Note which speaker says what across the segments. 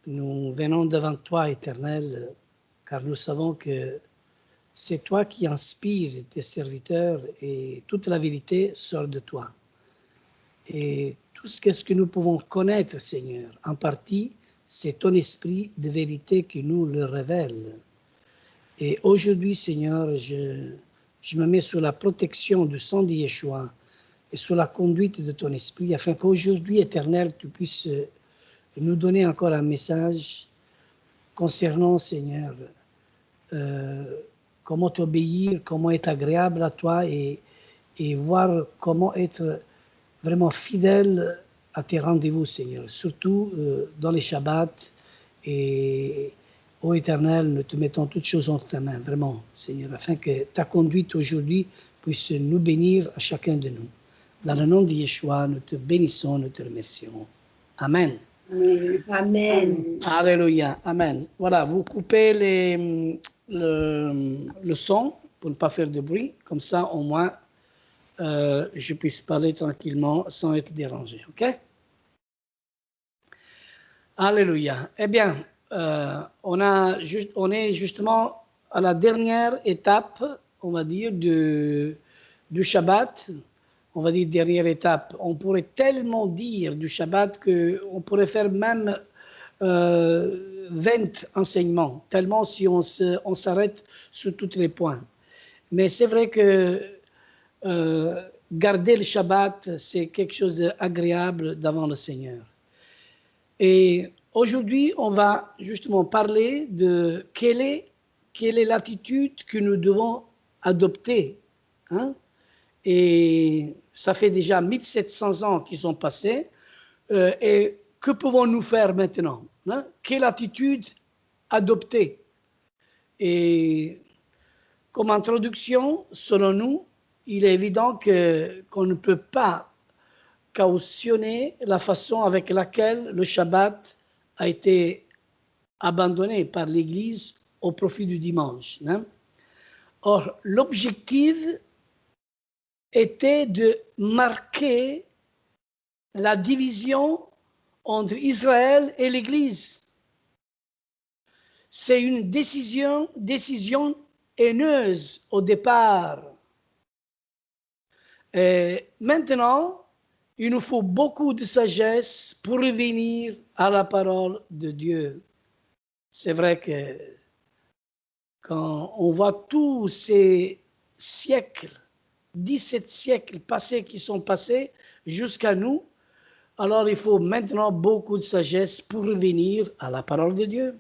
Speaker 1: nous venons devant toi, Éternel, car nous savons que c'est toi qui inspires tes serviteurs et toute la vérité sort de toi. Et tout ce que nous pouvons connaître, Seigneur, en partie, c'est ton esprit de vérité qui nous le révèle. Et aujourd'hui, Seigneur, je me mets sous la protection du sang de Yeshua et sous la conduite de ton esprit, afin qu'aujourd'hui, Éternel, tu puisses nous donner encore un message concernant, Seigneur, comment t'obéir, comment être agréable à toi et voir comment être vraiment fidèle à tes rendez-vous, Seigneur, surtout dans les Shabbats. Et, ô Éternel, nous te mettons toutes choses entre ta main, vraiment, Seigneur, afin que ta conduite aujourd'hui puisse nous bénir à chacun de nous. Dans le nom de Yeshua, nous te bénissons, nous te remercions. Amen.
Speaker 2: Amen.
Speaker 1: Alléluia. Amen. Voilà, vous coupez le son pour ne pas faire de bruit, comme ça au moins je puisse parler tranquillement sans être dérangé. OK? Alléluia. Eh bien, on est justement à la dernière étape, on va dire, du Shabbat. On va dire dernière étape. On pourrait tellement dire du Shabbat qu'on pourrait faire même 20 enseignements, tellement si on s'arrête sur tous les points. Mais c'est vrai que garder le Shabbat, c'est quelque chose d'agréable devant le Seigneur. Et aujourd'hui, on va justement parler de quelle est l'attitude que nous devons adopter. Hein? Et ça fait déjà 1700 ans qu'ils sont passés. Et que pouvons-nous faire maintenant? Hein? Quelle attitude adopter? Et comme introduction, selon nous, il est évident qu'on ne peut pas cautionner la façon avec laquelle le Shabbat a été abandonné par l'Église au profit du dimanche. Hein? Or, l'objectif était de marquer la division entre Israël et l'Église. C'est une décision haineuse au départ. Et maintenant, il nous faut beaucoup de sagesse pour revenir à la parole de Dieu. C'est vrai que quand on voit tous ces siècles, 17 siècles passés qui sont passés jusqu'à nous, alors il faut maintenant beaucoup de sagesse pour revenir à la parole de Dieu.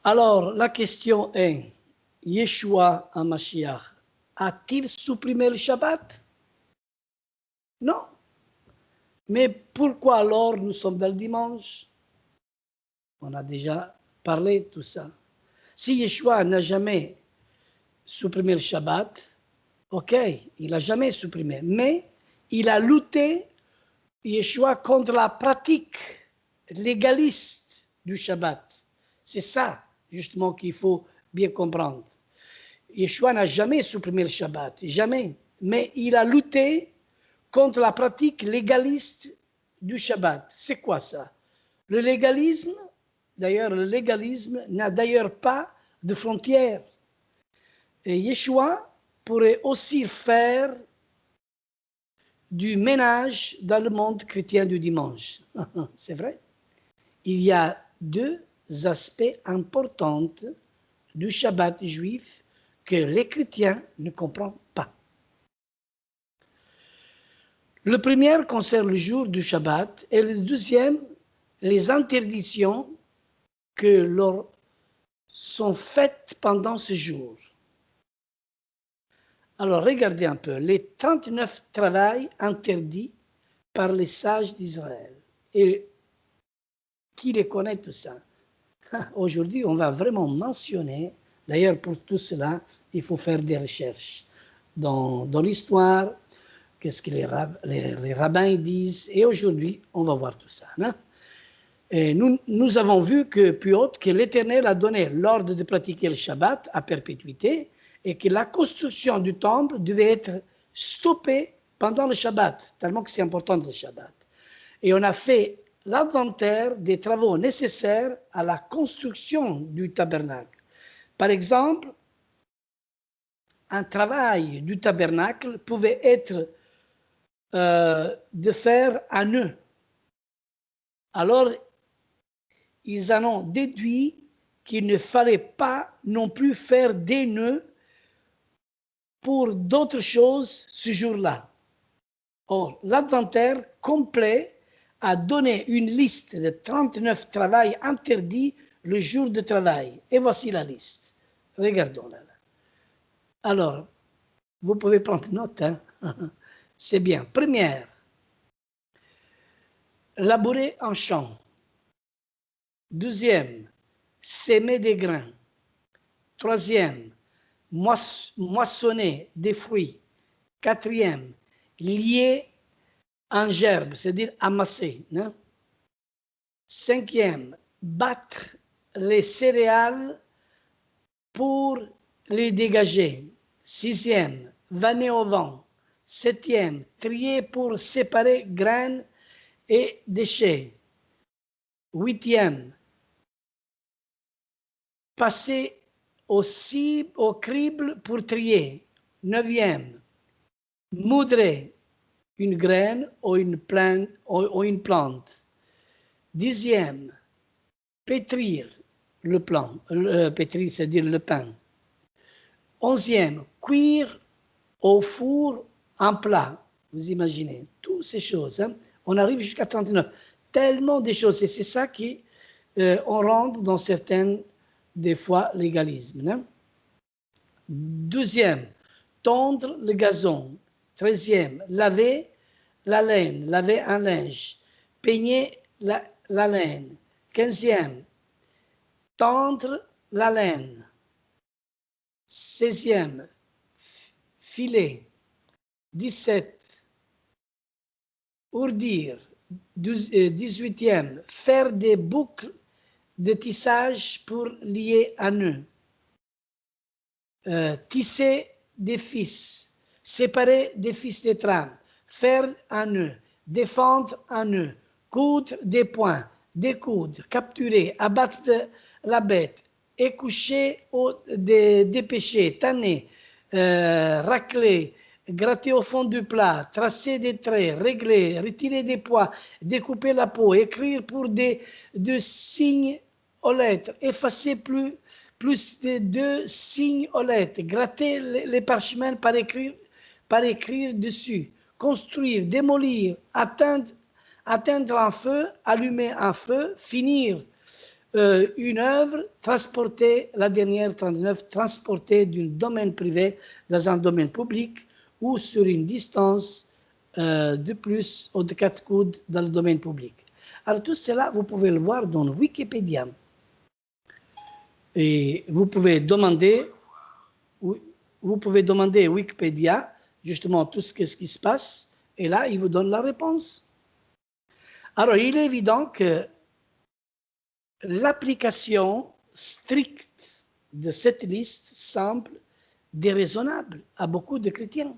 Speaker 1: Alors, la question est, Yeshua HaMashiach a-t-il supprimé le Shabbat? Non. Mais pourquoi alors nous sommes dans le dimanche? On a déjà parlé de tout ça. Si Yeshua n'a jamais supprimé le Shabbat, ok, il n'a jamais supprimé, mais il a lutté, Yeshua, contre la pratique légaliste du Shabbat. C'est ça, justement, qu'il faut bien comprendre. Yeshua n'a jamais supprimé le Shabbat, jamais, mais il a lutté contre la pratique légaliste du Shabbat. C'est quoi ça? Le légalisme, d'ailleurs, le légalisme n'a d'ailleurs pas de frontières. Et Yeshua pourrait aussi faire du ménage dans le monde chrétien du dimanche. C'est vrai. Il y a deux aspects importants du Shabbat juif que les chrétiens ne comprennent pas. Le premier concerne le jour du Shabbat et le deuxième, les interdictions que leur sont faites pendant ce jour. Alors, regardez un peu, les 39 travails interdits par les sages d'Israël. Et qui les connaît tout ça? Aujourd'hui, on va vraiment mentionner, d'ailleurs pour tout cela, il faut faire des recherches dans l'histoire, qu'est-ce que les rabbins disent, et aujourd'hui, on va voir tout ça. Hein? Et nous avons vu que l'Éternel a donné l'ordre de pratiquer le Shabbat à perpétuité et que la construction du temple devait être stoppée pendant le Shabbat, tellement que c'est important le Shabbat. Et on a fait l'inventaire des travaux nécessaires à la construction du tabernacle. Par exemple, un travail du tabernacle pouvait être de faire un nœud. Alors, ils en ont déduit qu'il ne fallait pas non plus faire des nœuds pour d'autres choses ce jour-là. Or, l'inventaire complet a donné une liste de 39 travails interdits le jour de travail. Et voici la liste. Regardons-la. Alors, vous pouvez prendre note, hein? C'est bien. Première, labourer en champ. Deuxième, s'aimer des grains. Troisième, moissonner des fruits. Quatrième, lier en gerbe, c'est-à-dire amasser. Non? Cinquième, battre les céréales pour les dégager. Sixième, vanner au vent. Septième, trier pour séparer graines et déchets. Huitième, passer au crible pour trier. Neuvième, moudrer une graine ou une plante. Dixième, pétrir le pain. Pétrir, c'est-à-dire le pain. Onzième, cuire au four en plat. Vous imaginez, toutes ces choses. Hein? On arrive jusqu'à 39. Tellement de choses. Et c'est ça qui on rentre dans certaines, des fois, légalismes. Hein? Douzième, tondre le gazon. 13e, laver la laine, laver un linge. Peigner la laine. 15e, tendre la laine. 16e, filer. 17, ourdir. 18e, faire des boucles de tissage pour lier un nœud. Tisser des fils, séparer des fils de trame, faire un nœud, défendre un nœud, coudre des points, découdre, capturer, abattre la bête, écoucher ou dépêcher, tanner, racler, gratter au fond du plat, tracer des traits, régler, retirer des poids, découper la peau, écrire pour des signes aux lettres, effacer plus de 2 signes aux lettres, gratter les parchemins par écrire dessus, construire, démolir, atteindre un feu, allumer un feu, finir une œuvre, transporter, la dernière 39, transporter d'un domaine privé dans un domaine public ou sur une distance de plus ou de 4 coudes dans le domaine public. Alors tout cela, vous pouvez le voir dans Wikipédia. Et vous pouvez demander Wikipédia, justement, tout ce qui se passe, et là, il vous donne la réponse. Alors, il est évident que l'application stricte de cette liste semble déraisonnable à beaucoup de chrétiens.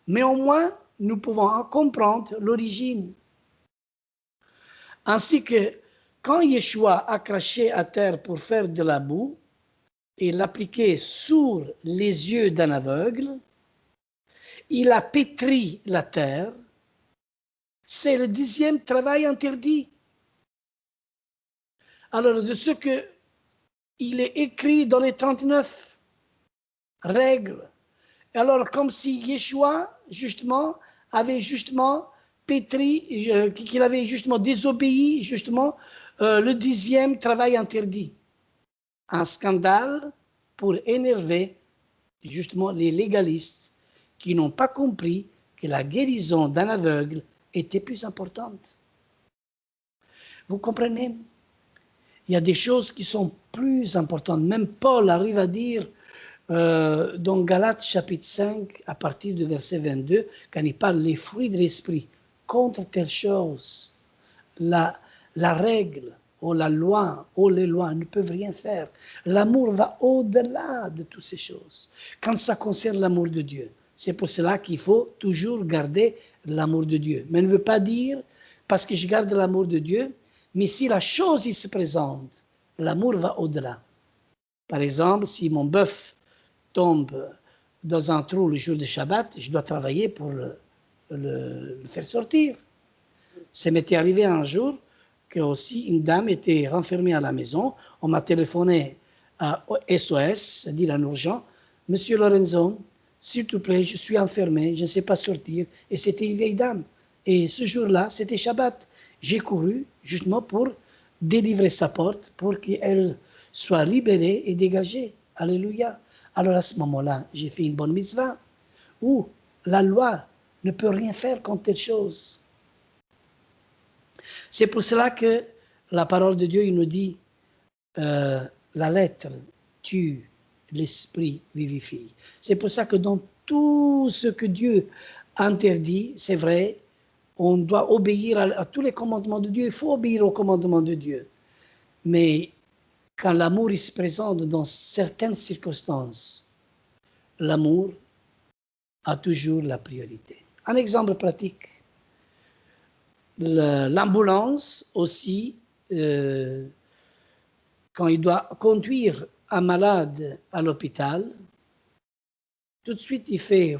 Speaker 1: Mais au moins, nous pouvons en comprendre l'origine. Ainsi que quand Yeshua a craché à terre pour faire de la boue et l'appliquer sur les yeux d'un aveugle, il a pétri la terre. C'est le 10e travail interdit. Alors, de ce que il est écrit dans les 39 règles. Alors, comme si Yeshua, justement, avait justement pétri, qu'il avait justement désobéi, justement, le 10e travail interdit. Un scandale pour énerver, justement, les légalistes qui n'ont pas compris que la guérison d'un aveugle était plus importante. Vous comprenez? Il y a des choses qui sont plus importantes. Même Paul arrive à dire dans Galates chapitre 5, à partir du verset 22, quand il parle des fruits de l'esprit, contre telle chose, la règle ou la loi ou les lois ne peuvent rien faire. L'amour va au-delà de toutes ces choses. Quand ça concerne l'amour de Dieu, c'est pour cela qu'il faut toujours garder l'amour de Dieu. Mais ne veut pas dire parce que je garde l'amour de Dieu, mais si la chose il se présente, l'amour va au-delà. Par exemple, si mon bœuf tombe dans un trou le jour de Shabbat, je dois travailler pour le faire sortir. Ça m'était arrivé un jour que aussi une dame était renfermée à la maison. On m'a téléphoné à SOS, c'est-à-dire en urgent. Monsieur Lorenzo, s'il te plaît, je suis enfermé, je ne sais pas sortir. Et c'était une vieille dame. Et ce jour-là, c'était Shabbat. J'ai couru justement pour délivrer sa porte, pour qu'elle soit libérée et dégagée. Alléluia. Alors à ce moment-là, j'ai fait une bonne mitzvah, où la loi ne peut rien faire contre telle chose. C'est pour cela que la parole de Dieu il nous dit la lettre tue, l'esprit vivifie. C'est pour ça que dans tout ce que Dieu interdit, c'est vrai, on doit obéir à tous les commandements de Dieu. Il faut obéir aux commandements de Dieu. Mais quand l'amour se présente dans certaines circonstances, l'amour a toujours la priorité. Un exemple pratique. L'ambulance aussi, quand il doit conduire un malade à l'hôpital, tout de suite il fait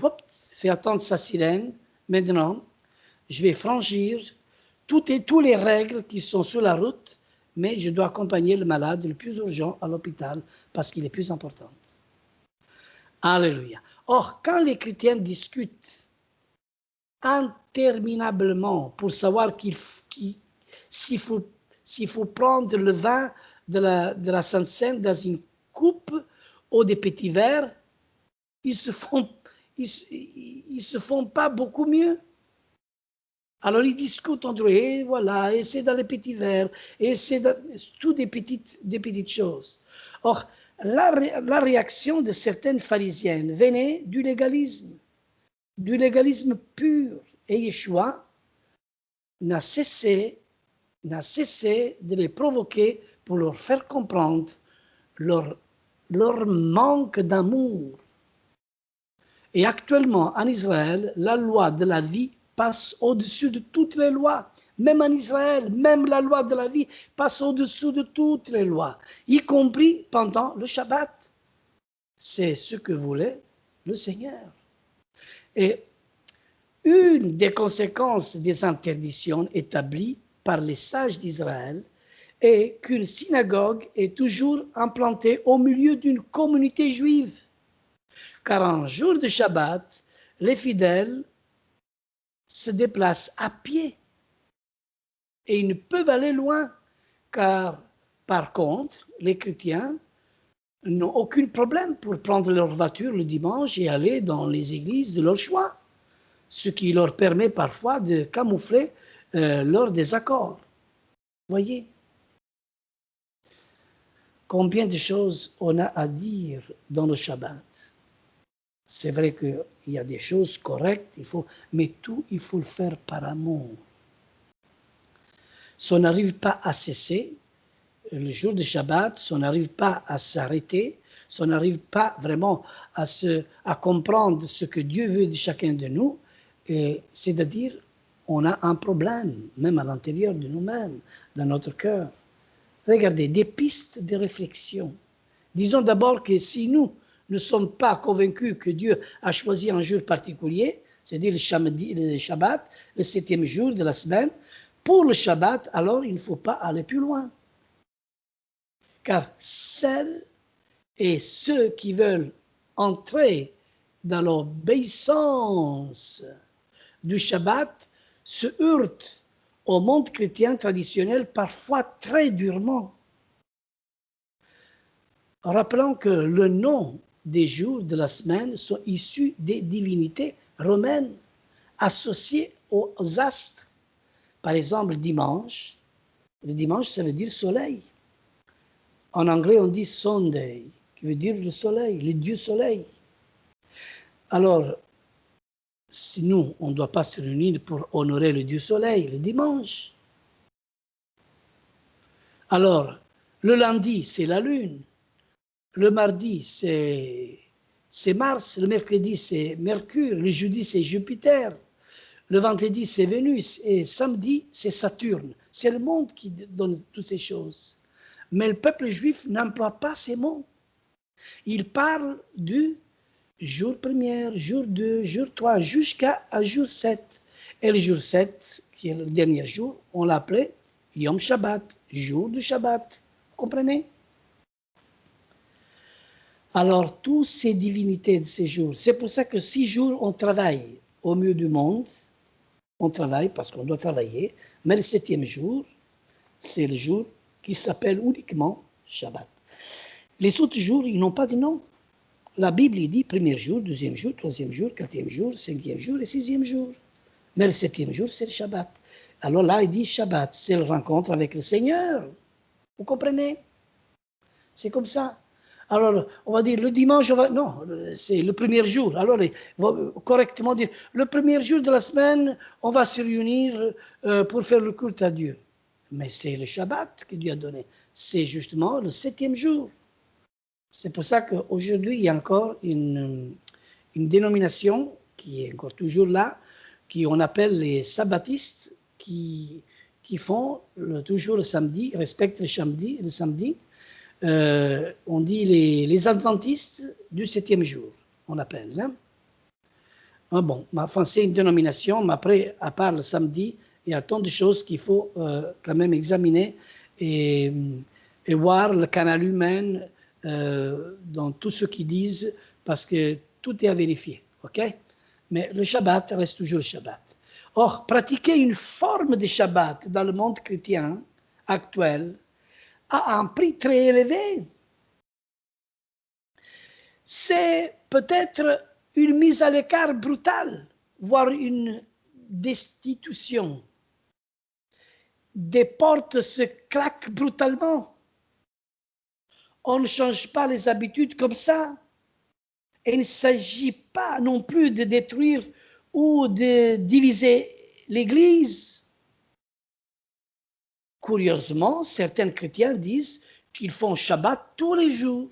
Speaker 1: attendre sa sirène. Maintenant, je vais franchir toutes les règles qui sont sur la route, mais je dois accompagner le malade le plus urgent à l'hôpital parce qu'il est plus important. Alléluia. Or, quand les chrétiens discutent interminablement pour savoir s'il faut prendre le vin de la Sainte Seine dans une coupe ou des petits verres, ils se font pas beaucoup mieux. Alors ils discutent entre eux, et voilà, et c'est dans les petits verres, et c'est tout des petites choses. Or, la réaction de certaines pharisiennes venait du légalisme pur. Et Yeshua n'a cessé de les provoquer pour leur faire comprendre leur manque d'amour. Et actuellement, en Israël, la loi de la vie passe au-dessus de toutes les lois. Même en Israël, même la loi de la vie passe au-dessus de toutes les lois, y compris pendant le Shabbat. C'est ce que voulait le Seigneur. Et une des conséquences des interdictions établies par les sages d'Israël est qu'une synagogue est toujours implantée au milieu d'une communauté juive. Car un jour de Shabbat, les fidèles se déplacent à pied et ils ne peuvent aller loin, car par contre, les chrétiens n'ont aucun problème pour prendre leur voiture le dimanche et aller dans les églises de leur choix, ce qui leur permet parfois de camoufler leurs désaccords. Voyez combien de choses on a à dire dans le Shabbat. C'est vrai qu'il y a des choses correctes, mais tout, il faut le faire par amour. Si on n'arrive pas à cesser, le jour de Shabbat, si on n'arrive pas à s'arrêter, si on n'arrive pas vraiment à comprendre ce que Dieu veut de chacun de nous, c'est-à-dire on a un problème, même à l'intérieur de nous-mêmes, dans notre cœur. Regardez, des pistes de réflexion. Disons d'abord que si nous ne sommes pas convaincus que Dieu a choisi un jour particulier, c'est-à-dire le Shabbat, le 7e jour de la semaine, pour le Shabbat, alors il ne faut pas aller plus loin. Car celles et ceux qui veulent entrer dans l'obéissance du Shabbat se heurtent au monde chrétien traditionnel parfois très durement. Rappelons que le nom des jours de la semaine sont issus des divinités romaines associées aux astres. Par exemple, dimanche. Le dimanche, ça veut dire soleil. En anglais, on dit Sunday, qui veut dire le soleil, le dieu soleil. Alors, si nous, on ne doit pas se réunir pour honorer le dieu soleil le dimanche. Alors, le lundi, c'est la lune. Le mardi, c'est Mars. Le mercredi, c'est Mercure. Le jeudi, c'est Jupiter. Le vendredi, c'est Vénus. Et samedi, c'est Saturne. C'est le monde qui donne toutes ces choses. Mais le peuple juif n'emploie pas ces mots. Il parle du jour 1er, jour 2, jour 3, jusqu'à jour 7. Et le jour 7, qui est le dernier jour, on l'appelait Yom Shabbat, jour du Shabbat. Vous comprenez? Alors, toutes ces divinités de ces jours, c'est pour ça que 6 jours, on travaille au milieu du monde. On travaille parce qu'on doit travailler. Mais le 7e jour, c'est le jour qui s'appelle uniquement Shabbat. Les autres jours, ils n'ont pas de nom. La Bible il dit 1er jour, 2e jour, 3e jour, 4e jour, 5e jour et 6e jour. Mais le 7e jour, c'est le Shabbat. Alors là, il dit Shabbat, c'est la rencontre avec le Seigneur. Vous comprenez? C'est comme ça. Alors, on va dire le dimanche, non, c'est le 1er jour. Alors, on va correctement dire, le 1er jour de la semaine, on va se réunir pour faire le culte à Dieu. Mais c'est le Shabbat que Dieu a donné. C'est justement le 7e jour. C'est pour ça qu'aujourd'hui, il y a encore une dénomination qui est encore toujours là, qu'on appelle les sabbatistes, qui font toujours le samedi, respectent le samedi. On dit les adventistes du 7e jour, on appelle. Hein? Ah bon, enfin, c'est une dénomination, mais après, à part le samedi, il y a tant de choses qu'il faut quand même examiner et voir le canal humain dans tout ce qu'ils disent, parce que tout est à vérifier, ok? Mais le Shabbat reste toujours le Shabbat. Or, pratiquer une forme de Shabbat dans le monde chrétien actuel a un prix très élevé. C'est peut-être une mise à l'écart brutale, voire une destitution. Des portes se claquent brutalement. On ne change pas les habitudes comme ça. Et il ne s'agit pas non plus de détruire ou de diviser l'Église. Curieusement, certains chrétiens disent qu'ils font Shabbat tous les jours.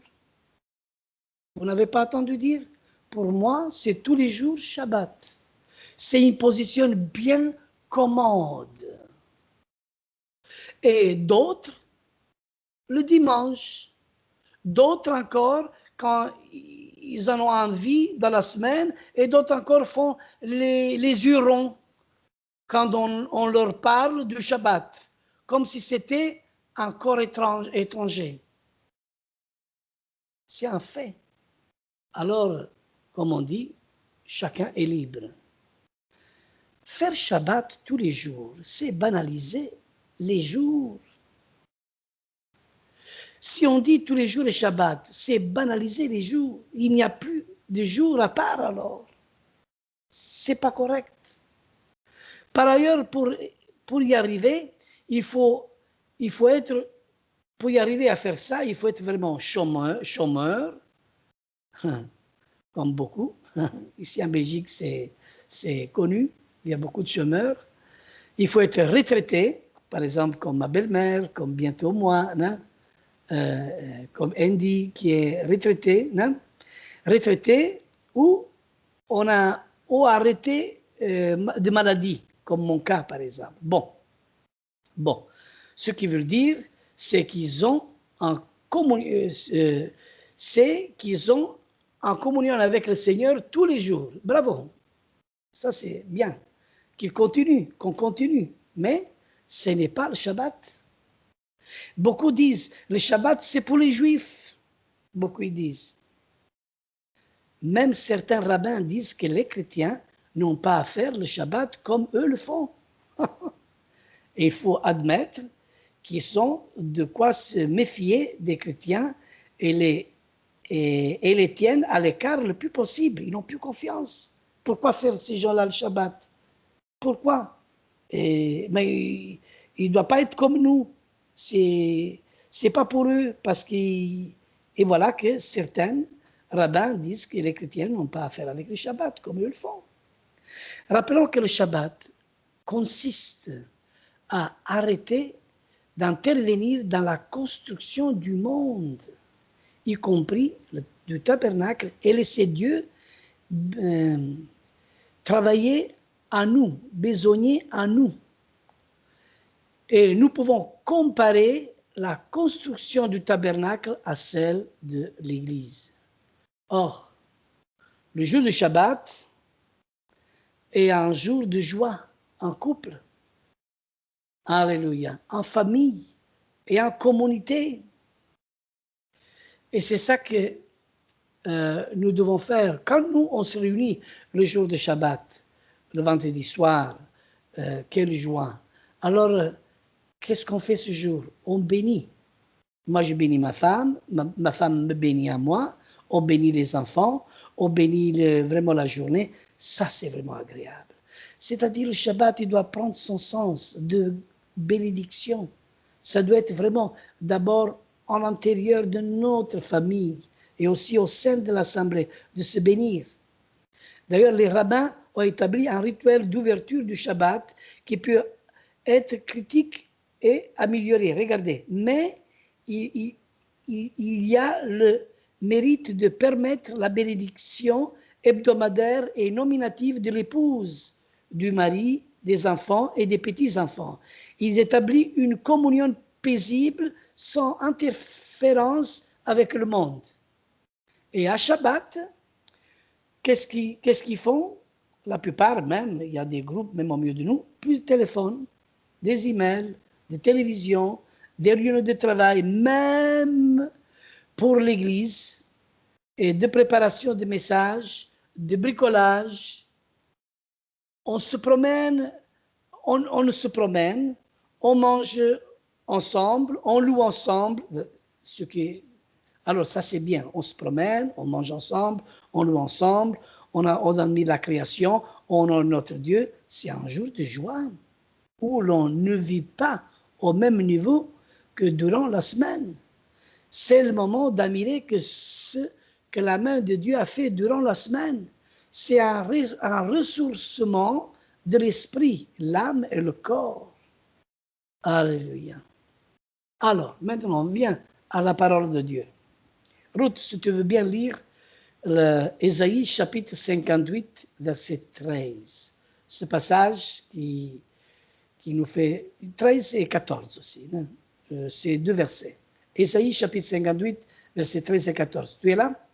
Speaker 1: Vous n'avez pas entendu dire? Pour moi, c'est tous les jours Shabbat. C'est une position bien commode. Et d'autres, le dimanche. D'autres encore, quand ils en ont envie dans la semaine, et d'autres encore font les hurons quand on leur parle du Shabbat, comme si c'était un corps étranger. C'est un fait. Alors, comme on dit, chacun est libre. Faire Shabbat tous les jours, c'est banaliser les jours. Si on dit tous les jours le Shabbat, c'est banaliser les jours. Il n'y a plus de jours à part alors. C'est pas correct. Par ailleurs, pour y arriver, il faut être, pour y arriver à faire ça, il faut être vraiment chômeur, comme beaucoup. Ici en Belgique, c'est connu, il y a beaucoup de chômeurs. Il faut être retraité, par exemple comme ma belle-mère, comme bientôt moi, hein? Comme Andy qui est retraité, hein? Retraité ou on a arrêté de maladie, comme mon cas par exemple. Bon, ce qui veut dire, c'est qu'ils ont en communion avec le Seigneur tous les jours. Bravo, ça c'est bien. Qu'on continue, mais ce n'est pas le Shabbat. Beaucoup disent, le Shabbat c'est pour les Juifs. Beaucoup ils disent. Même certains rabbins disent que les chrétiens n'ont pas à faire le Shabbat comme eux le font. Et il faut admettre qu'ils ont de quoi se méfier des chrétiens et les tiennent à l'écart le plus possible. Ils n'ont plus confiance. Pourquoi faire ces gens-là le Shabbat? Pourquoi? Mais il ne doit pas être comme nous. C'est pas pour eux, parce et voilà que certains rabbins disent que les chrétiens n'ont pas à faire avec le Shabbat, comme eux le font. Rappelons que le Shabbat consiste à arrêter d'intervenir dans la construction du monde, y compris du tabernacle, et laisser Dieu travailler à nous, besogner à nous. Et nous pouvons comparer la construction du tabernacle à celle de l'Église. Or, le jour du Shabbat est un jour de joie en couple. Alléluia. En famille et en communauté. Et c'est ça que nous devons faire. Quand nous, on se réunit le jour de Shabbat, le vendredi soir, quelle joie. Alors, qu'est-ce qu'on fait ce jour? On bénit. Moi, je bénis ma femme me bénit à moi, on bénit les enfants, on bénit vraiment la journée. Ça, c'est vraiment agréable. C'est-à-dire, le Shabbat, il doit prendre son sens de bénédiction. Ça doit être vraiment d'abord en l'intérieur de notre famille et aussi au sein de l'Assemblée, de se bénir. D'ailleurs, les rabbins ont établi un rituel d'ouverture du Shabbat qui peut être critique et amélioré. Regardez, mais il y a le mérite de permettre la bénédiction hebdomadaire et nominative de l'épouse, du mari, des enfants et des petits-enfants. Ils établissent une communion paisible sans interférence avec le monde. Et à Shabbat, qu'est-ce qu'ils font? La plupart même, il y a des groupes même au milieu de nous, plus de téléphone, des emails, des télévisions, des réunions de travail, même pour l'église, et de préparation de messages, de bricolage. On se promène, on se promène, on mange ensemble, on loue ensemble, ce qui alors ça c'est bien, on se promène, on mange ensemble, on loue ensemble, on a mis la création, on a notre Dieu. C'est un jour de joie où l'on ne vit pas au même niveau que durant la semaine. C'est le moment d'admirer que ce que la main de Dieu a fait durant la semaine. C'est un ressourcement de l'esprit, l'âme et le corps. Alléluia. Alors, maintenant, on vient à la parole de Dieu. Ruth, si tu veux bien lire Ésaïe chapitre 58, verset 13. Ce passage qui nous fait 13 et 14 aussi. C'est deux versets. Ésaïe chapitre 58, verset 13 et 14. Tu es là?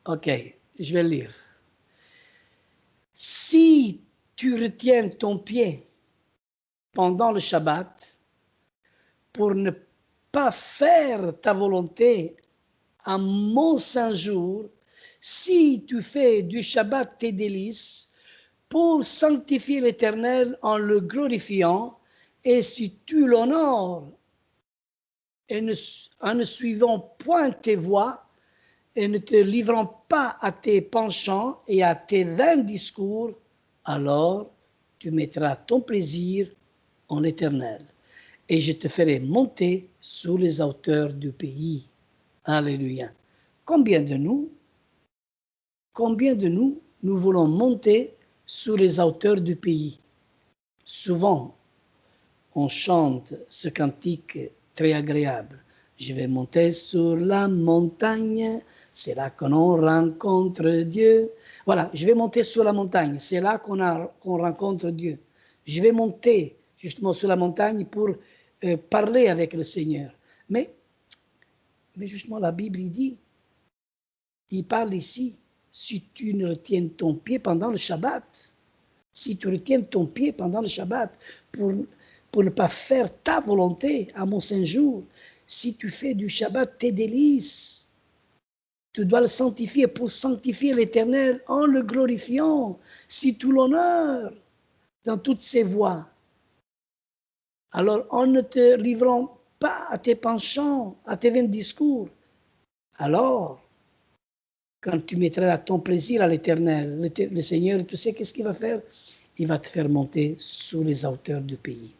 Speaker 1: Ok, je vais lire. Si tu retiens ton pied pendant le Shabbat pour ne pas faire ta volonté à mon saint jour, si tu fais du Shabbat tes délices pour sanctifier l'Éternel en le glorifiant, et si tu l'honores en ne suivant point tes voies et ne te livrant pas à tes penchants et à tes vains discours, alors tu mettras ton plaisir en l'Éternel et je te ferai monter sur les hauteurs du pays. Alléluia. Combien de nous nous voulons monter sur les hauteurs du pays? Souvent, on chante ce cantique très agréable. Je vais monter sur la montagne, c'est là qu'on rencontre Dieu. Voilà, je vais monter sur la montagne, c'est là qu'on rencontre Dieu. Je vais monter justement sur la montagne pour parler avec le Seigneur. Mais justement, la Bible il parle ici, si tu ne retiens ton pied pendant le Shabbat, si tu retiens ton pied pendant le Shabbat pour ne pas faire ta volonté à mon saint jour, si tu fais du Shabbat tes délices, tu dois le sanctifier pour sanctifier l'Éternel en le glorifiant, si tu l'honores dans toutes ses voies. Alors, en ne te livrant pas à tes penchants, à tes vains discours, alors, quand tu mettras ton plaisir à l'Éternel, le Seigneur, tu sais qu'est-ce qu'il va faire? Il va te faire monter sous les hauteurs du pays.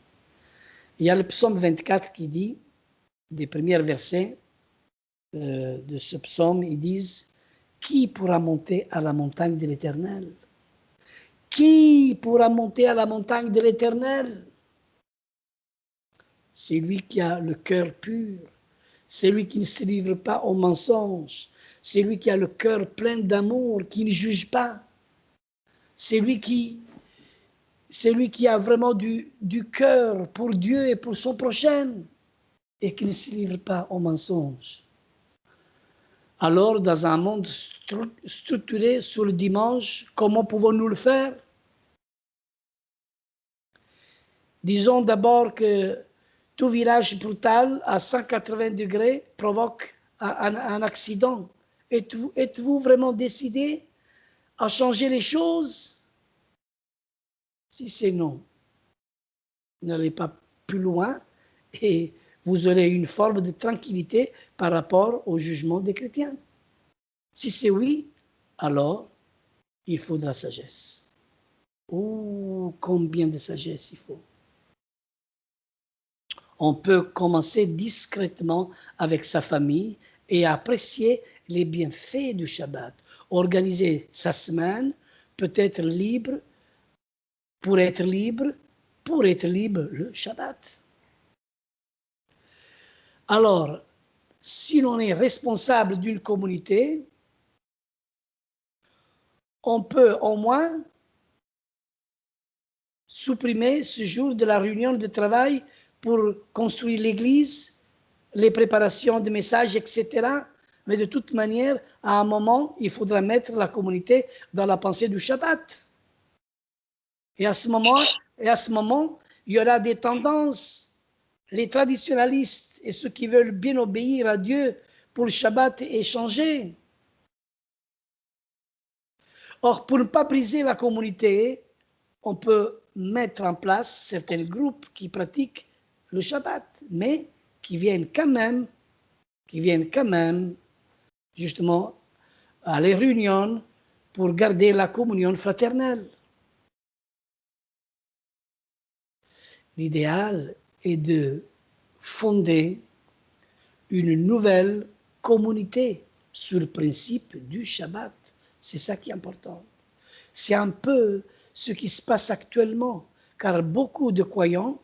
Speaker 1: Il y a le psaume 24 qui dit, des premiers versets de ce psaume, ils disent, qui pourra monter à la montagne de l'Éternel? Qui pourra monter à la montagne de l'Éternel? C'est lui qui a le cœur pur, c'est lui qui ne se livre pas aux mensonges, C'est lui qui a le cœur plein d'amour, qui ne juge pas. C'est lui qui a vraiment du cœur pour Dieu et pour son prochain et qui ne se livre pas aux mensonges. Alors, dans un monde structuré sur le dimanche, comment pouvons-nous le faire? Disons d'abord que tout virage brutal à 180 degrés provoque un accident. Êtes-vous vraiment décidé à changer les choses? Si c'est non, n'allez pas plus loin et vous aurez une forme de tranquillité par rapport au jugement des chrétiens. Si c'est oui, alors il faut de la sagesse. Oh, combien de sagesse il faut. On peut commencer discrètement avec sa famille et apprécier les bienfaits du Shabbat. Organiser sa semaine, peut-être libre, pour être libre le Shabbat. Alors, si l'on est responsable d'une communauté, on peut au moins supprimer ce jour de la réunion de travail pour construire l'église, les préparations de messages, etc. Mais de toute manière, à un moment, il faudra mettre la communauté dans la pensée du Shabbat. Et à ce moment, il y aura des tendances. Les traditionalistes et ceux qui veulent bien obéir à Dieu pour le Shabbat et changer. Or, pour ne pas briser la communauté, on peut mettre en place certains groupes qui pratiquent le Shabbat, mais qui viennent quand même, justement, à les réunions pour garder la communion fraternelle. L'idéal est de fonder une nouvelle communauté sur le principe du Shabbat. C'est ça qui est important. C'est un peu ce qui se passe actuellement, car beaucoup de croyants,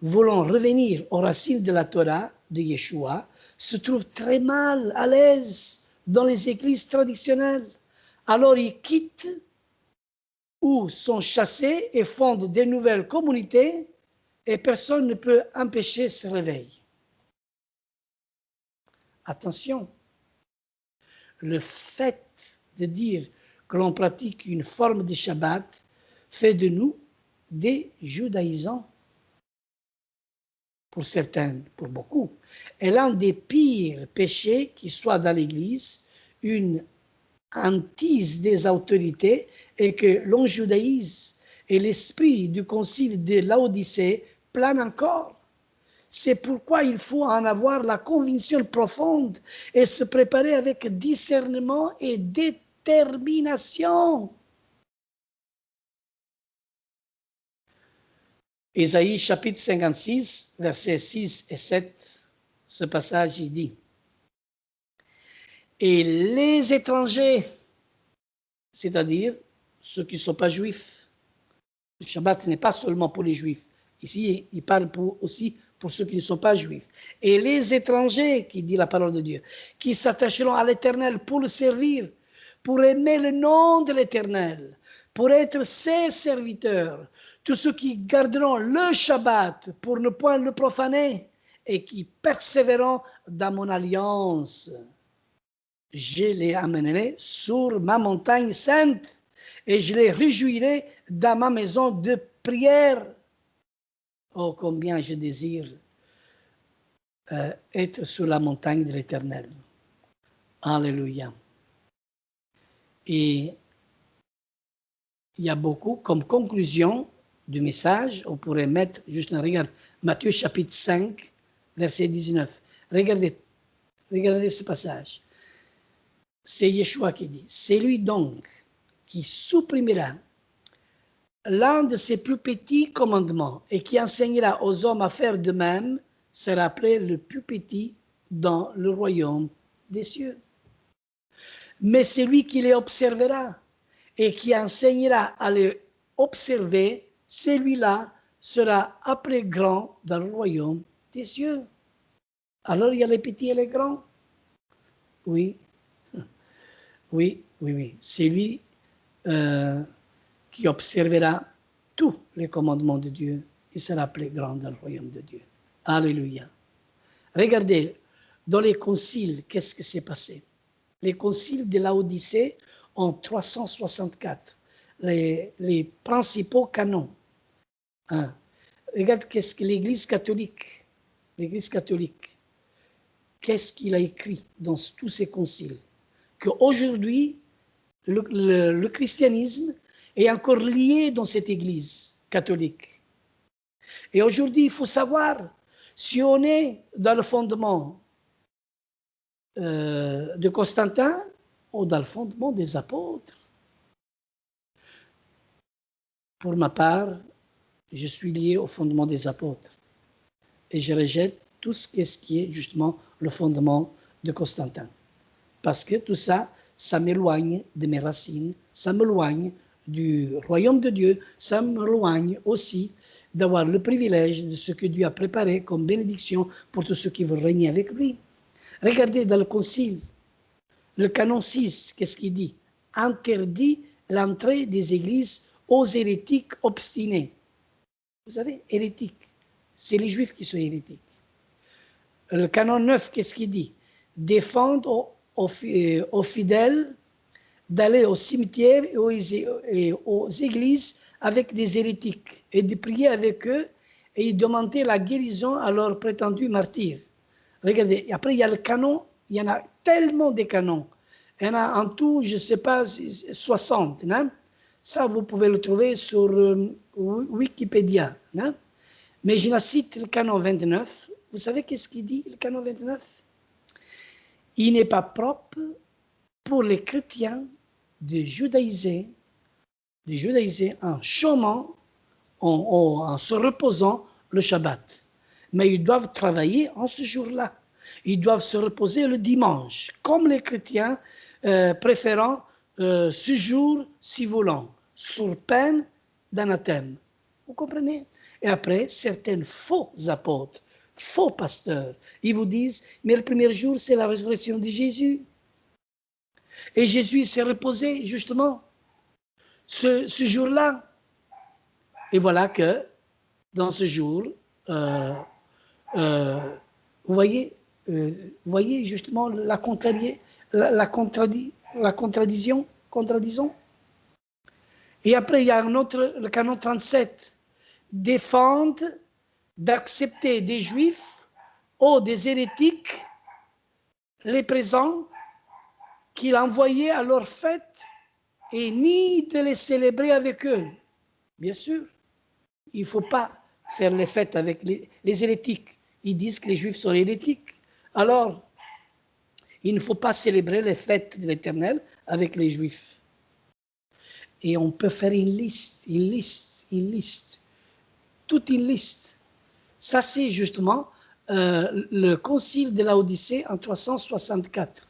Speaker 1: voulant revenir aux racines de la Torah, de Yeshua, se trouvent très mal à l'aise dans les églises traditionnelles. Alors ils quittent ou sont chassés et fondent des nouvelles communautés et personne ne peut empêcher ce réveil. Attention, le fait de dire que l'on pratique une forme de Shabbat fait de nous des judaïsants. Pour certains, pour beaucoup. Et l'un des pires péchés qui soit dans l'Église, une hantise des autorités et que l'on judaïse et l'esprit du concile de Laodicée plane encore. C'est pourquoi il faut en avoir la conviction profonde et se préparer avec discernement et détermination. Ésaïe chapitre 56, versets 6 et 7, ce passage il dit « Et les étrangers, c'est-à-dire ceux qui ne sont pas juifs, le Shabbat n'est pas seulement pour les juifs, ici il parle aussi pour ceux qui ne sont pas juifs, et les étrangers, qui dit la parole de Dieu, qui s'attacheront à l'Éternel pour le servir, pour aimer le nom de l'Éternel, pour être ses serviteurs, tous ceux qui garderont le Shabbat pour ne point le profaner et qui persévéreront dans mon alliance. Je les amènerai sur ma montagne sainte et je les réjouirai dans ma maison de prière. Oh, combien je désire être sur la montagne de l'Éternel. Alléluia. Et il y a beaucoup, comme conclusion du message, on pourrait mettre, juste regarde, Matthieu chapitre 5, verset 19. Regardez ce passage. C'est Yeshua qui dit, c'est lui donc qui supprimera l'un de ses plus petits commandements et qui enseignera aux hommes à faire de même, sera appelé le plus petit dans le royaume des cieux. Mais celui qui les observera et qui enseignera à les observer, celui-là sera appelé grand dans le royaume des cieux. Alors il y a les petits et les grands. Oui. Oui, oui, oui. C'est lui qui observera tous les commandements de Dieu. Il sera plus grand dans le royaume de Dieu. Alléluia. Regardez, dans les conciles, qu'est-ce qui s'est passé? Les conciles de Laodicée en 364, les principaux canons. Hein. Regarde qu'est-ce que l'Église catholique, qu'est-ce qu'il a écrit dans tous ces conciles? Qu'aujourd'hui, le christianisme est encore lié dans cette Église catholique. Et aujourd'hui, il faut savoir si on est dans le fondement de Constantin ou dans le fondement des apôtres. Pour ma part, je suis lié au fondement des apôtres et je rejette tout ce qui est justement le fondement de Constantin. Parce que tout ça, ça m'éloigne de mes racines, ça m'éloigne du royaume de Dieu, ça m'éloigne aussi d'avoir le privilège de ce que Dieu a préparé comme bénédiction pour tous ceux qui veulent régner avec lui. Regardez dans le concile, le canon 6, qu'est-ce qu'il dit? Interdit l'entrée des églises aux hérétiques obstinés. Vous savez, hérétiques, c'est les juifs qui sont hérétiques. Le canon 9, qu'est-ce qu'il dit? Défendre aux fidèles d'aller au cimetière et aux églises avec des hérétiques et de prier avec eux et de demander la guérison à leurs prétendus martyrs. Regardez, après il y a le canon, il y en a tellement de canons. Il y en a en tout, je ne sais pas, 60. Hein? Ça, vous pouvez le trouver sur Wikipédia. Hein? Mais je cite le canon 29. Vous savez qu'est-ce qu'il dit, le canon 29? Il n'est pas propre pour les chrétiens de judaïser en chômant, en se reposant le Shabbat. Mais ils doivent travailler en ce jour-là. Ils doivent se reposer le dimanche, comme les chrétiens préférant ce jour si voulant, sur peine d'anathème. Vous comprenez? Et après, certains faux apôtres, faux pasteurs, ils vous disent, mais le premier jour, c'est la résurrection de Jésus. Et Jésus s'est reposé, justement, ce jour-là. Et voilà que, dans ce jour, vous voyez justement la contradiction. Et après, il y a un autre, le canon 37, défendre d'accepter des juifs ou des hérétiques les présents qu'il envoyait à leur fête et ni de les célébrer avec eux. Bien sûr, il ne faut pas faire les fêtes avec les hérétiques. Ils disent que les juifs sont hérétiques. Alors, il ne faut pas célébrer les fêtes de l'Éternel avec les juifs. Et on peut faire une liste, toute une liste. Ça, c'est justement le concile de Laodicée en 364.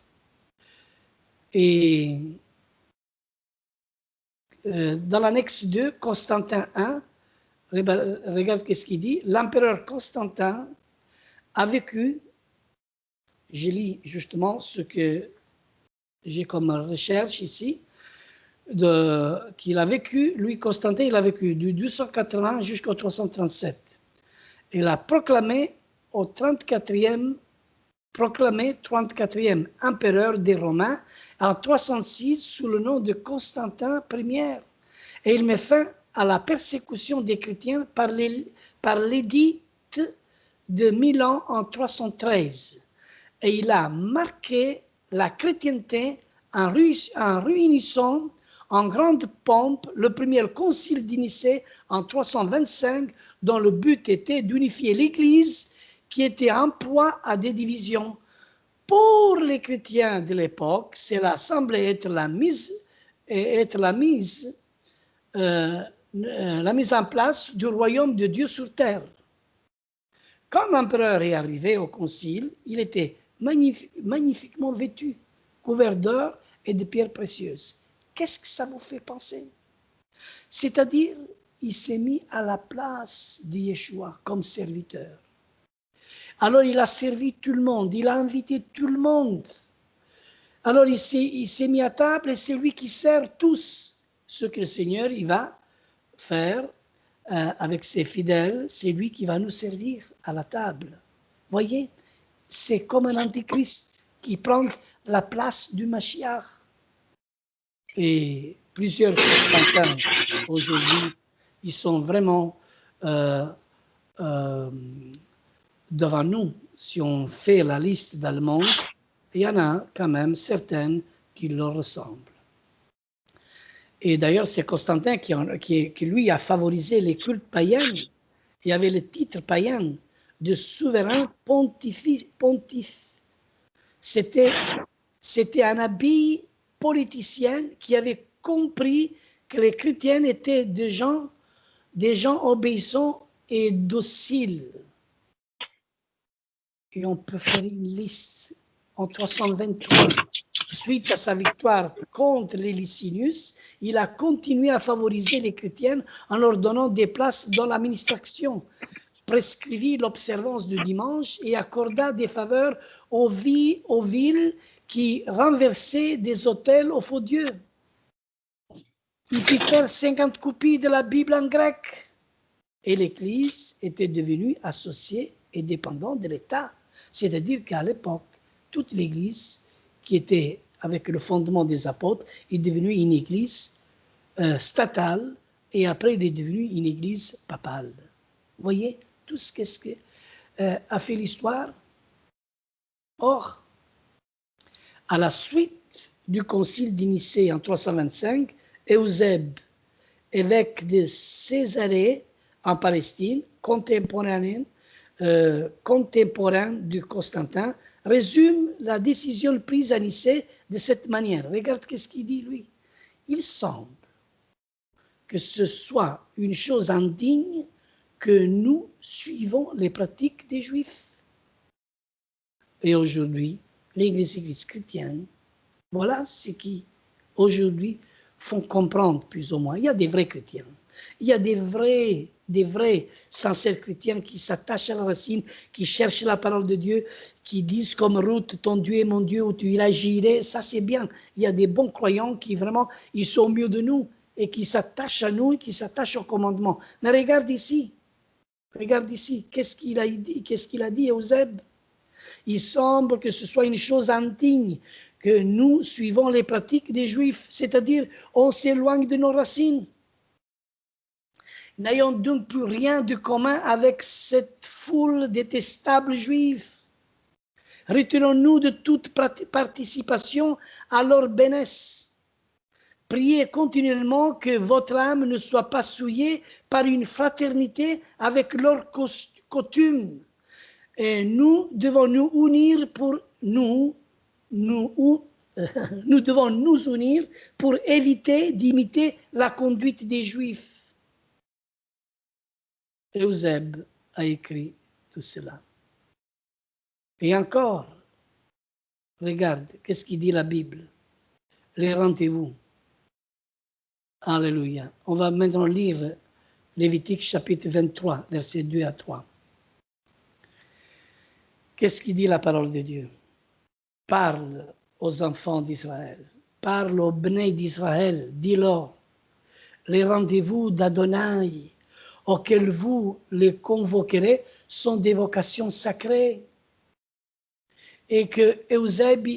Speaker 1: Et dans l'annexe 2, Constantin 1, regarde qu'est-ce qu'il dit. L'empereur Constantin a vécu, je lis justement ce que j'ai comme recherche ici, qu'il a vécu, lui Constantin, il a vécu du 280 jusqu'au 337. Il a proclamé 34e empereur des Romains en 306 sous le nom de Constantin Ier. Et il met fin à la persécution des chrétiens par l'édit de Milan en 313. Et il a marqué la chrétienté en réunissant en grande pompe le premier concile d'Nicée en 325, dont le but était d'unifier l'Église qui était en proie à des divisions. Pour les chrétiens de l'époque, cela semblait être la mise en place du royaume de Dieu sur terre. Quand l'empereur est arrivé au concile, il était magnifiquement vêtu, couvert d'or et de pierres précieuses. Qu'est-ce que ça vous fait penser? C'est-à-dire, il s'est mis à la place de Yeshua comme serviteur. Alors il a servi tout le monde, il a invité tout le monde. Alors il s'est mis à table et c'est lui qui sert tous ce que le Seigneur il va faire avec ses fidèles. C'est lui qui va nous servir à la table. Voyez, c'est comme un antichrist qui prend la place du Mashiach. Et plusieurs Constantins aujourd'hui, ils sont vraiment devant nous. Si on fait la liste dans le monde, il y en a quand même certaines qui leur ressemblent. Et d'ailleurs, c'est Constantin qui lui a favorisé les cultes païens. Il y avait le titre païen de souverain pontife. C'était un habit politicien qui avait compris que les chrétiens étaient des gens obéissants et dociles. Et on peut faire une liste. En 323, suite à sa victoire contre les Licinius, il a continué à favoriser les chrétiens en leur donnant des places dans l'administration, prescrivit l'observance du dimanche et accorda des faveurs aux villes qui renversaient des autels aux faux dieux. Il fit faire 50 copies de la Bible en grec et l'Église était devenue associée et dépendante de l'État. C'est-à-dire qu'à l'époque, toute l'Église qui était avec le fondement des apôtres est devenue une Église statale et après elle est devenue une Église papale. Vous voyez tout ce que a fait l'histoire. Or, à la suite du concile de Nicée en 325, Eusèbe, évêque de Césarée en Palestine, contemporain de Constantin, résume la décision prise à Nicée de cette manière. Regarde ce qu'il dit, lui. Il semble que ce soit une chose indigne que nous suivons les pratiques des Juifs. Et aujourd'hui, l'Église chrétienne, voilà ce qui, aujourd'hui, font comprendre plus ou moins. Il y a des vrais chrétiens. Il y a des vrais sincères chrétiens qui s'attachent à la racine, qui cherchent la parole de Dieu, qui disent comme Ruth, ton Dieu est mon Dieu, où tu iras, j'irai. Ça, c'est bien. Il y a des bons croyants qui vraiment, ils sont au mieux de nous et qui s'attachent à nous et qui s'attachent au commandement. Mais regarde ici, qu'est-ce qu'il a dit, Eusèbe? Il semble que ce soit une chose indigne que nous suivons les pratiques des Juifs, c'est-à-dire on s'éloigne de nos racines. N'ayons donc plus rien de commun avec cette foule détestable juive. Retirons-nous de toute participation à leur bénesse. Priez continuellement que votre âme ne soit pas souillée par une fraternité avec leurs coutumes. Et nous devons nous unir nous devons nous unir pour éviter d'imiter la conduite des Juifs. Eusèbe a écrit tout cela. Et encore, regarde, qu'est-ce qu'il dit la Bible? Les rendez-vous. Alléluia. On va maintenant lire Lévitique chapitre 23, versets 2 à 3. Qu'est-ce qu'il dit la parole de Dieu? Parle aux enfants d'Israël. Parle aux bénis d'Israël. Dis-leur, les rendez-vous d'Adonai auxquels vous les convoquerez sont des vocations sacrées. Et que Eusèbe,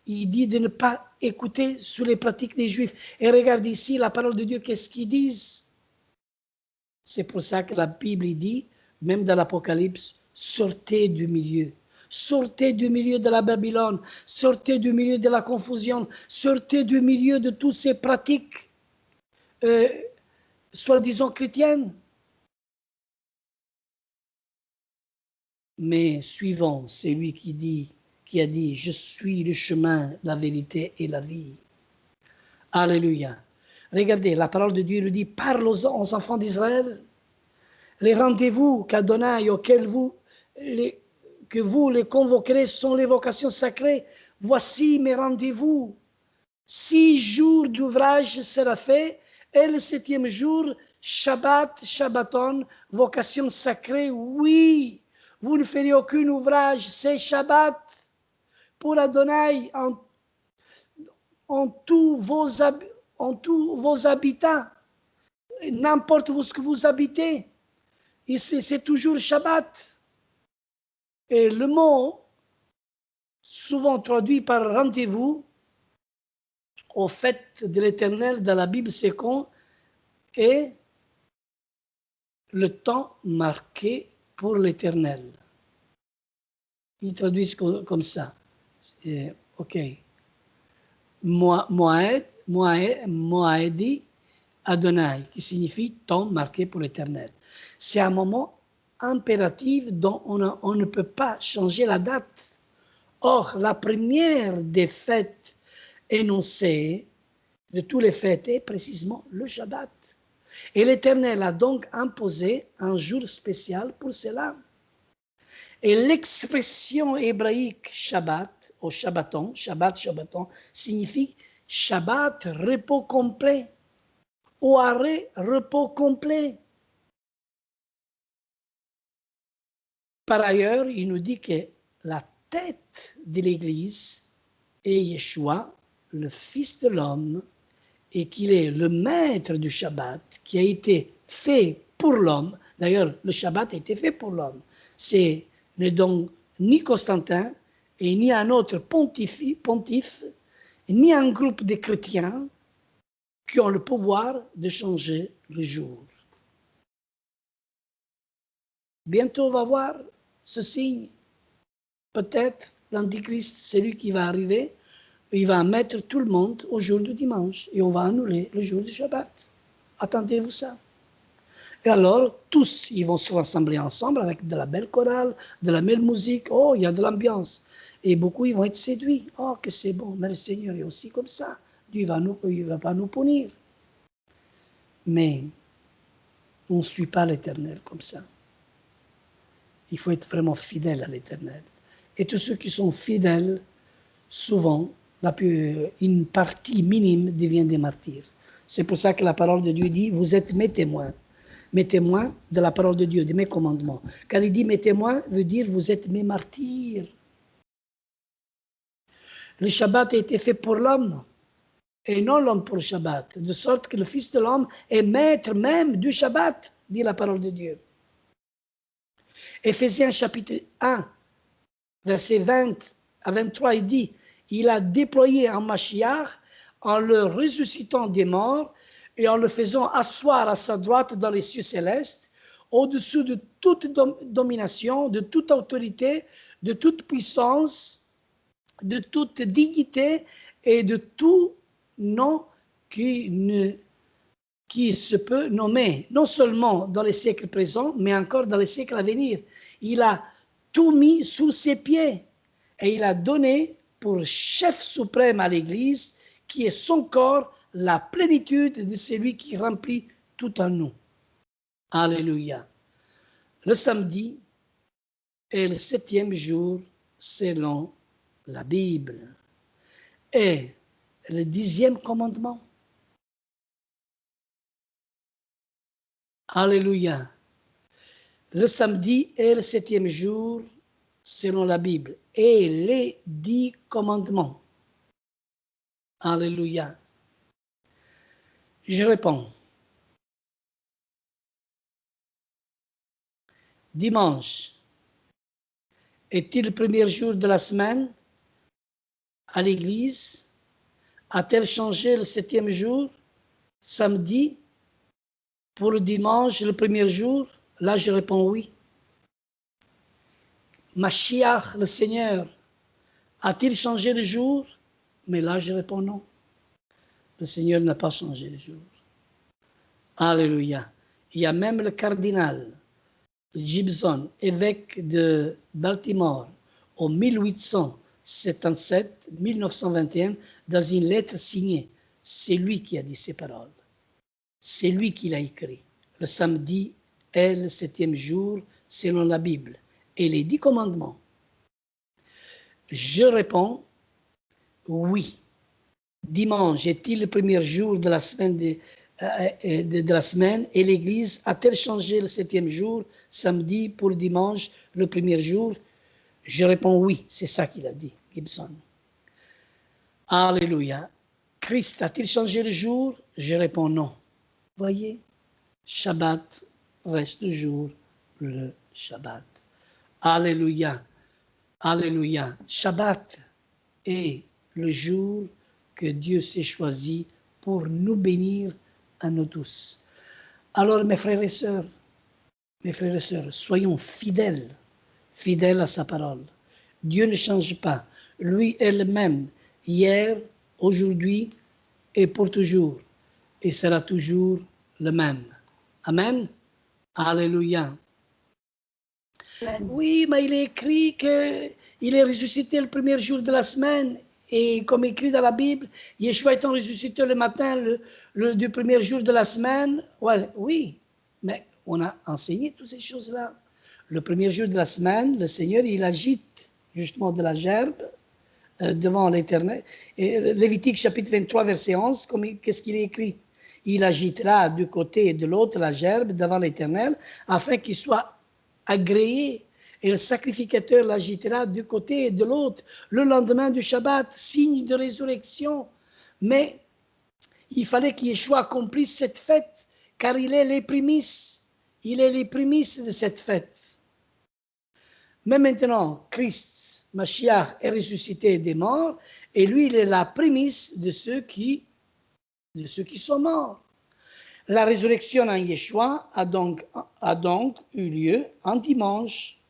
Speaker 1: il dit de ne pas écouter sur les pratiques des Juifs. Et regarde ici la parole de Dieu, qu'est-ce qu'ils disent? C'est pour ça que la Bible dit, même dans l'Apocalypse, sortez du milieu. Sortez du milieu de la Babylone, sortez du milieu de la confusion, sortez du milieu de toutes ces pratiques, soi-disant chrétiennes. Mais suivons celui qui a dit, je suis le chemin, la vérité et la vie. Alléluia. Regardez, la parole de Dieu nous dit, parle aux enfants d'Israël. Les rendez-vous qu'Adonai auxquels vous les convoquerez sont les vocations sacrées. Voici mes rendez-vous. 6 jours d'ouvrage sera fait, et le 7e jour, Shabbat, Shabbaton, vocation sacrée, oui. Vous ne ferez aucun ouvrage, c'est Shabbat. Pour Adonai, en en tous vos habitats, n'importe où ce que vous habitez. Et c'est toujours Shabbat. Et le mot, souvent traduit par rendez-vous, au fait de l'Éternel dans la Bible, c'est quand est le temps marqué pour l'Éternel. Ils traduisent comme ça. Ok. Moaedi Adonai, qui signifie temps marqué pour l'Éternel. C'est un moment impératif dont on ne peut pas changer la date. Or, la première des fêtes énoncées de tous les fêtes est précisément le Shabbat. Et l'Éternel a donc imposé un jour spécial pour cela. Et l'expression hébraïque Shabbat, au Shabbaton, Shabbaton, signifie Shabbat, repos complet, ou arrêt, repos complet. Par ailleurs, il nous dit que la tête de l'Église est Yeshua, le Fils de l'homme, et qu'il est le maître du Shabbat, qui a été fait pour l'homme. D'ailleurs, le Shabbat a été fait pour l'homme. C'est donc ni Constantin et ni un autre pontife, ni un groupe de chrétiens qui ont le pouvoir de changer le jour. Bientôt, on va voir ce signe. Peut-être l'Antichrist, c'est lui qui va arriver. Il va mettre tout le monde au jour du dimanche et on va annuler le jour du Shabbat. Attendez-vous ça. Et alors, tous, ils vont se rassembler ensemble avec de la belle chorale, de la belle musique. Oh, il y a de l'ambiance. Et beaucoup, ils vont être séduits. Oh, que c'est bon, mais le Seigneur est aussi comme ça. Dieu il va pas nous punir. Mais on ne suit pas l'Éternel comme ça. Il faut être vraiment fidèle à l'Éternel. Et tous ceux qui sont fidèles, souvent, une partie minime devient des martyrs. C'est pour ça que la parole de Dieu dit, vous êtes mes témoins. Mes témoins de la parole de Dieu, de mes commandements. Quand il dit mes témoins, veut dire vous êtes mes martyrs. Le Shabbat a été fait pour l'homme et non l'homme pour le Shabbat. De sorte que le Fils de l'homme est maître même du Shabbat, dit la parole de Dieu. Éphésiens chapitre 1, verset 20 à 23, il dit, il a déployé un Mashiach en le ressuscitant des morts et en le faisant asseoir à sa droite dans les cieux célestes, au-dessous de toute domination, de toute autorité, de toute puissance, de toute dignité et de tout nom qui se peut nommer, non seulement dans les siècles présents, mais encore dans les siècles à venir. Il a tout mis sous ses pieds et il a donné pour chef suprême à l'Église, qui est son corps, la plénitude de celui qui remplit tout en nous. Alléluia. Le samedi est le 7e jour selon la Bible. Et le 10e commandement. Alléluia. Le samedi est le 7e jour selon la Bible. Et les 10 commandements. Alléluia. Je réponds. Dimanche est-il le premier jour de la semaine à l'église? A-t-elle changé le 7e jour, samedi, pour le dimanche, le premier jour? Là, je réponds oui. Mashiach, le Seigneur, a-t-il changé le jour? Mais là, je réponds non. Le Seigneur n'a pas changé le jour. Alléluia. Il y a même le cardinal Gibson, évêque de Baltimore, en 1877-1921, dans une lettre signée. C'est lui qui a dit ces paroles. C'est lui qui l'a écrit. Le samedi est le 7e jour selon la Bible et les 10 commandements. Je réponds oui. Dimanche est-il le premier jour de la semaine de la semaine et l'Église a-t-elle changé le 7e jour, samedi, pour le dimanche, le premier jour? Je réponds oui, c'est ça qu'il a dit, Gibson. Alléluia. Christ a-t-il changé le jour? Je réponds non. Voyez, Shabbat reste toujours le Shabbat. Alléluia. Alléluia. Shabbat est le jour que Dieu s'est choisi pour nous bénir à nous tous. Alors, mes frères et sœurs, soyons fidèles à sa parole. Dieu ne change pas. Lui est le même, hier, aujourd'hui et pour toujours. Et sera toujours le même. Amen. Alléluia. Oui, mais il est écrit qu'il est ressuscité le premier jour de la semaine. Et comme écrit dans la Bible, Yeshua étant ressuscité le matin du premier jour de la semaine. Ouais, oui, mais on a enseigné toutes ces choses-là. Le premier jour de la semaine, le Seigneur, il agite justement de la gerbe devant l'Éternel. Lévitique chapitre 23, verset 11, qu'est-ce qu'il est écrit? Il agitera du côté et de l'autre la gerbe devant l'Éternel, afin qu'il soit agréé. Et le sacrificateur l'agitera du côté et de l'autre le lendemain du Shabbat, signe de résurrection. Mais il fallait qu'Yeshua accomplisse cette fête, car il est les prémices. Il est les prémices de cette fête. Mais maintenant, Christ, Mashiach, est ressuscité des morts, et lui, il est la prémisse de ceux qui sont morts. La résurrection en Yeshua a donc eu lieu un dimanche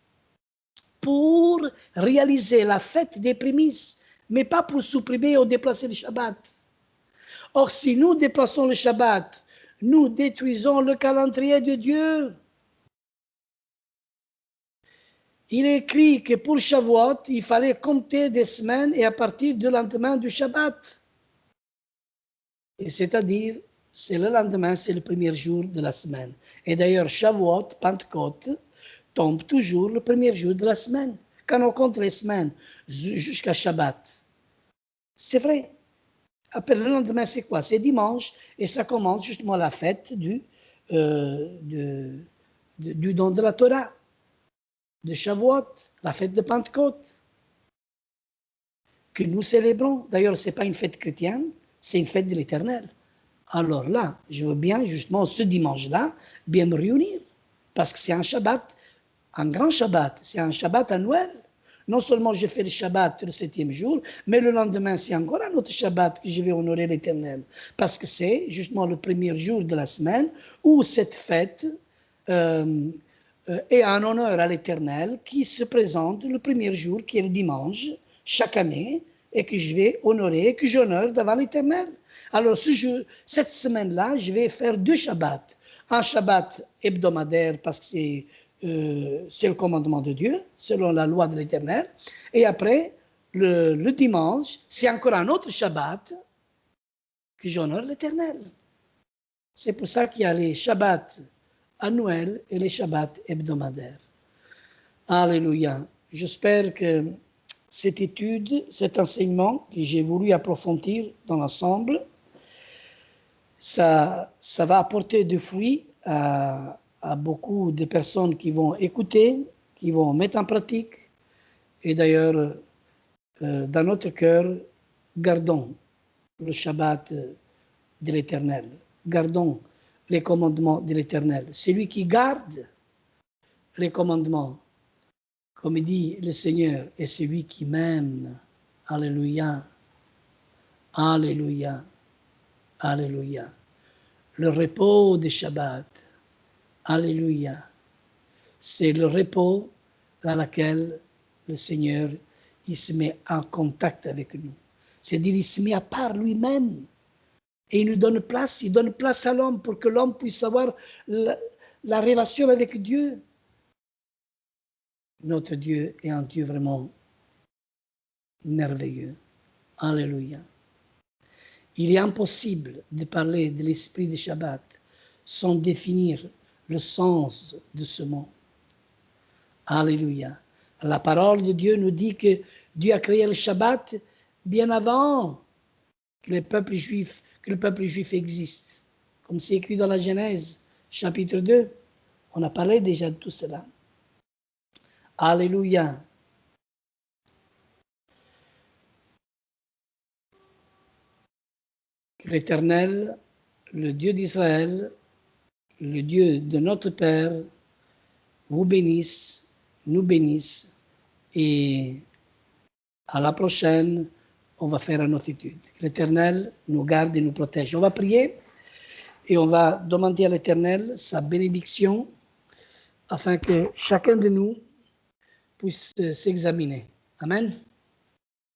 Speaker 1: pour réaliser la fête des prémices, mais pas pour supprimer ou déplacer le Shabbat. Or, si nous déplaçons le Shabbat, nous détruisons le calendrier de Dieu. Il est écrit que pour Shavuot, il fallait compter des semaines et à partir du lendemain du Shabbat. Et c'est-à-dire, c'est le lendemain, c'est le premier jour de la semaine. Et d'ailleurs, Shavuot, Pentecôte, tombe toujours le premier jour de la semaine. Quand on compte les semaines jusqu'à Shabbat, c'est vrai. Après, le lendemain, c'est quoi? C'est dimanche et ça commence justement la fête du don de la Torah, de Shavuot, la fête de Pentecôte, que nous célébrons. D'ailleurs, ce n'est pas une fête chrétienne, c'est une fête de l'Éternel. Alors là, je veux bien justement ce dimanche-là, bien me réunir, parce que c'est un Shabbat, un grand Shabbat, c'est un Shabbat annuel. Non seulement je fais le Shabbat le 7e jour, mais le lendemain, c'est encore un autre Shabbat que je vais honorer l'Éternel. Parce que c'est justement le premier jour de la semaine où cette fête est en honneur à l'Éternel qui se présente le premier jour, qui est le dimanche, chaque année, et que je vais honorer, que j'honore devant l'Éternel. Alors, cette semaine-là, je vais faire 2 Shabbats. Un Shabbat hebdomadaire, parce que c'est le commandement de Dieu, selon la loi de l'Éternel. Et après, le dimanche, c'est encore un autre Shabbat que j'honore l'Éternel. C'est pour ça qu'il y a les Shabbats annuels et les Shabbats hebdomadaires. Alléluia. J'espère que cette étude, cet enseignement que j'ai voulu approfondir dans l'ensemble, ça va apporter des fruits à beaucoup de personnes qui vont écouter, qui vont mettre en pratique. Et d'ailleurs, dans notre cœur, gardons le Shabbat de l'Éternel. Gardons les commandements de l'Éternel. Celui qui garde les commandements, comme dit le Seigneur, est celui qui m'aime. Alléluia. Alléluia. Alléluia. Le repos de Shabbat. Alléluia. C'est le repos dans lequel le Seigneur, il se met en contact avec nous. C'est-à-dire, il se met à part lui-même. Et il nous donne place, il donne place à l'homme pour que l'homme puisse avoir la relation avec Dieu. Notre Dieu est un Dieu vraiment merveilleux. Alléluia. Il est impossible de parler de l'esprit de Shabbat sans définir le sens de ce mot. Alléluia. La parole de Dieu nous dit que Dieu a créé le Shabbat bien avant que le peuple juif existe. Comme c'est écrit dans la Genèse, chapitre 2. On a parlé déjà de tout cela. Alléluia. Que l'Éternel, le Dieu d'Israël, le Dieu de notre Père, vous bénisse, nous bénisse. Et à la prochaine, on va faire une autre étude. Que l'Éternel nous garde et nous protège. On va prier et on va demander à l'Éternel sa bénédiction afin que chacun de nous puisse s'examiner. Amen.